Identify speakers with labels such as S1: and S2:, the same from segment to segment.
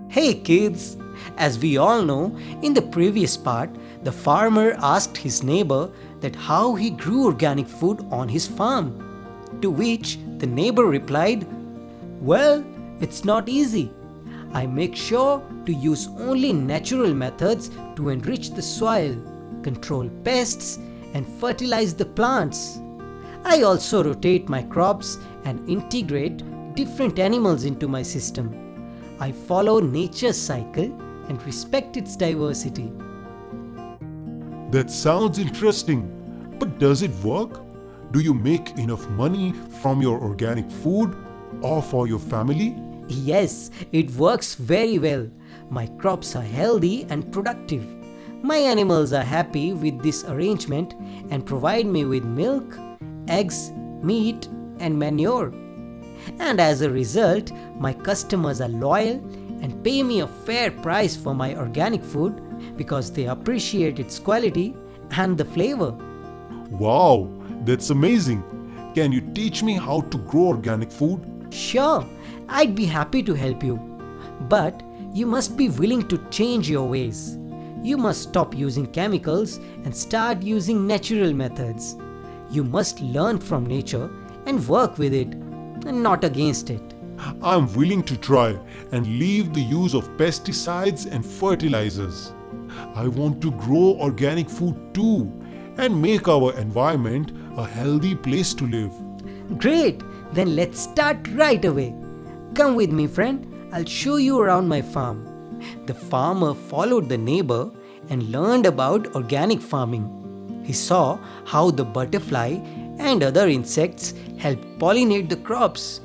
S1: Hey kids! As we all know, in the previous part, the farmer asked his neighbor that how he grew organic food on his farm. To which the neighbor replied, "Well, it's not easy. I make sure to use only natural methods to enrich the soil, control pests, and fertilize the plants. I also rotate my crops and integrate different animals into my system. I follow nature's cycle and respect its diversity."
S2: That sounds interesting, but does it work? Do you make enough money from your organic food or for your family?
S1: Yes, it works very well. My crops are healthy and productive. My animals are happy with this arrangement and provide me with milk, eggs, meat, and manure. And as a result, my customers are loyal and pay me a fair price for my organic food because they appreciate its quality and the flavor.
S2: Wow, that's amazing. Can you teach me how to grow organic food?
S1: Sure, I'd be happy to help you. But you must be willing to change your ways. You must stop using chemicals and start using natural methods. You must learn from nature and work with it, and not against it.
S2: I'm willing to try and leave the use of pesticides and fertilizers. I want to grow organic food too and make our environment a healthy place to live.
S1: Great! Then let's start right away. Come with me, friend. I'll show you around my farm. The farmer followed the neighbor and learned about organic farming. He saw how the butterfly and other insects help pollinate the crops.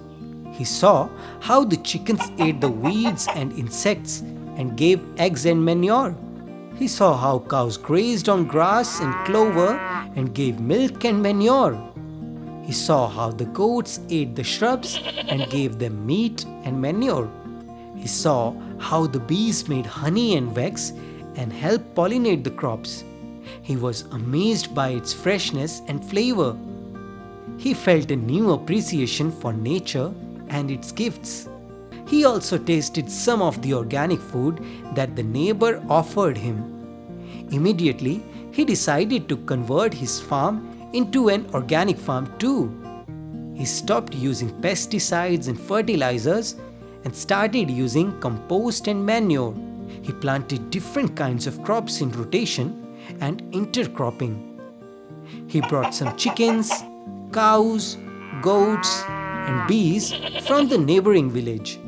S1: He saw how the chickens ate the weeds and insects and gave eggs and manure. He saw how cows grazed on grass and clover and gave milk and manure. He saw how the goats ate the shrubs and gave them meat and manure. He saw how the bees made honey and wax and helped pollinate the crops. He was amazed by its freshness and flavor. He felt a new appreciation for nature and its gifts. He also tasted some of the organic food that the neighbor offered him. Immediately, he decided to convert his farm into an organic farm too. He stopped using pesticides and fertilizers and started using compost and manure. He planted different kinds of crops in rotation and intercropping. He brought some chickens, cows, goats, and bees from the neighboring village.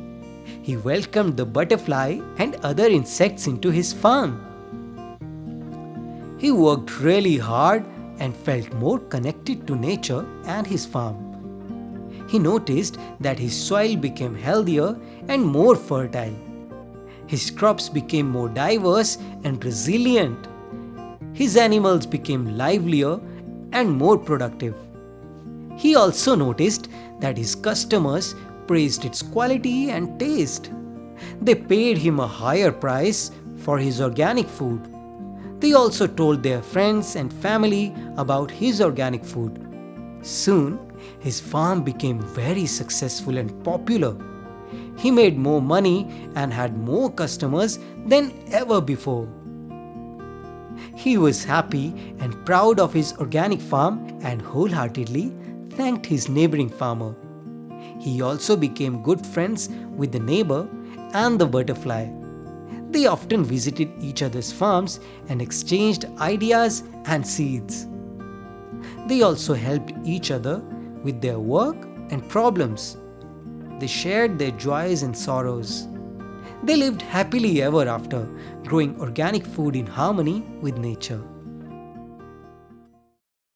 S1: He welcomed the butterfly and other insects into his farm. He worked really hard and felt more connected to nature and his farm. He noticed that his soil became healthier and more fertile. His crops became more diverse and resilient. His animals became livelier and more productive. He also noticed that his customers praised its quality and taste. They paid him a higher price for his organic food. They also told their friends and family about his organic food. Soon, his farm became very successful and popular. He made more money and had more customers than ever before. He was happy and proud of his organic farm and wholeheartedly thanked his neighboring farmer. He also became good friends with the neighbor and the butterfly. They often visited each other's farms and exchanged ideas and seeds. They also helped each other with their work and problems. They shared their joys and sorrows. They lived happily ever after, growing organic food in harmony with nature.